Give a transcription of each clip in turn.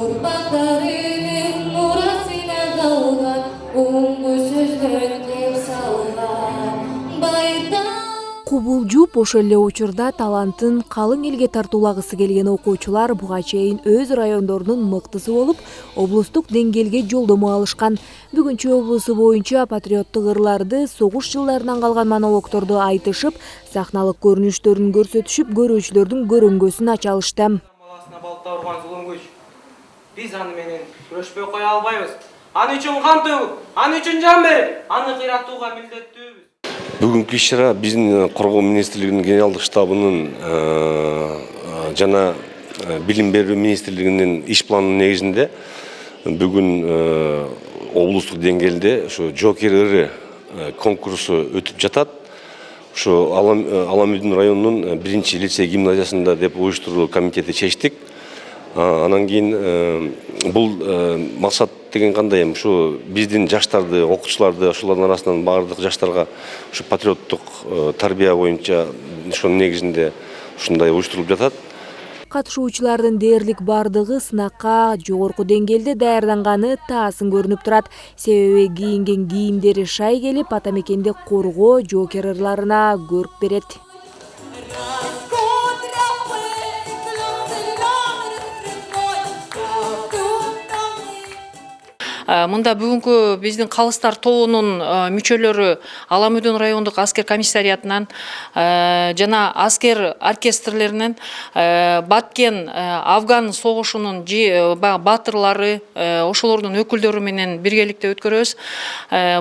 Urpaklarının orasına dalgan, ungu sözler kep salgan. Кубулжуп ошол эле учурда талантын калың элге тартуулагысы келген окуучулар буга чейин өз райондорунун мыктысы болуп, облустук деңгээлге жолдомо алышкан. Бүгүн Чүй облусу боюнча патриоттук ырларды, согуш жылдарынан калган монологдорду айтышып, сахналык көрүнүштөрүн көрсөтүшүп, көрүүчүлөрдүн көрөңгөсүн ача алышты. Баласына балта урган зулум күч. Биз аны менен күрөшпөй кое албайбыз. Аны үчүн кан төгүп, аны үчүн жан берип, аны кыйратууга милдеттүүбүз. Бүгүнкү иш-чара биздин Коргоо министрлигинин генералдык штабынын жана билим берүү министрлигинин иш планынын негизинде бүгүн облустук деңгээлде ушу Жокер ыры конкурсу өтүп жатат. Ушу Аламүдүн районунун 1-лицей гимназиясында деп уюштуруу комитети чечтик. Анан кийин бул максат деген кандай эми ушу биздин жаштарды, окуучуларды, ошолордун арасынан баардык жаштарга ушу патриоттук тарбия боюнча ошонун негизинде ушундай уюштурулуп жатат. Катышуучулардын дээрлик бардыгы сынакка жогорку деңгээлде даярданганы таасын көрүнүп турат. Себеби кийинген кийимдери шай келип, ата мекенди коргоо Жокер ырларына көрк берет. Мында бүгүнкү биздин калыстар тобунун мүчөлөрү Аламүдүн райондук аскер комиссариятынан жана аскер оркестрлеринен Баткен Афган согушунун баатырлары, ошолордун өкүлдөрү менен биргеликте өткөрөбүз.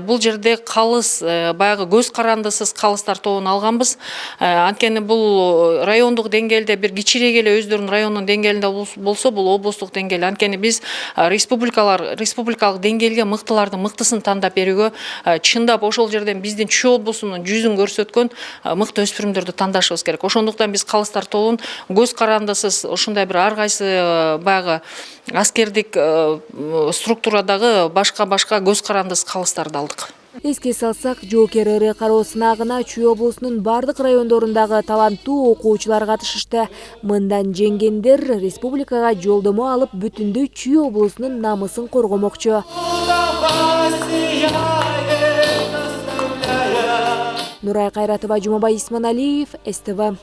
Бул жерде калыс, баягы көз карандысыз калыстар тобун алганбыз. Анткени бул райондук деңгээлде бир кичирээк эле өздөрүнүн районунун деңгээлинде болсо, бул облустук деңгээл. Анткени биз республикалык деңгээлге мыктылардын мыктысын тандап берүүгө, чындап ошол жерден биздин Чүй облусунун жүзүн көрсөткөн мыкты өспүрүмдөрдү тандашыбыз керек. Ошондуктан биз калыстар тобун көз карандысыз ушундай бир ар кайсы баягы аскердик структурадагы башка көз карандысыз калыстарды алдык. Эске салсак, Жокер ыры кароо сынагына Чүй облусунун бардык райондорундагы таланттуу окуучулар катышышты. Мындан жеңгендер республикага жолдомо алып, бүтүндөй Чүй облусунун намысын коргомокчу. Нурай Кайратова, Жумабай Исманалиев, СТВ.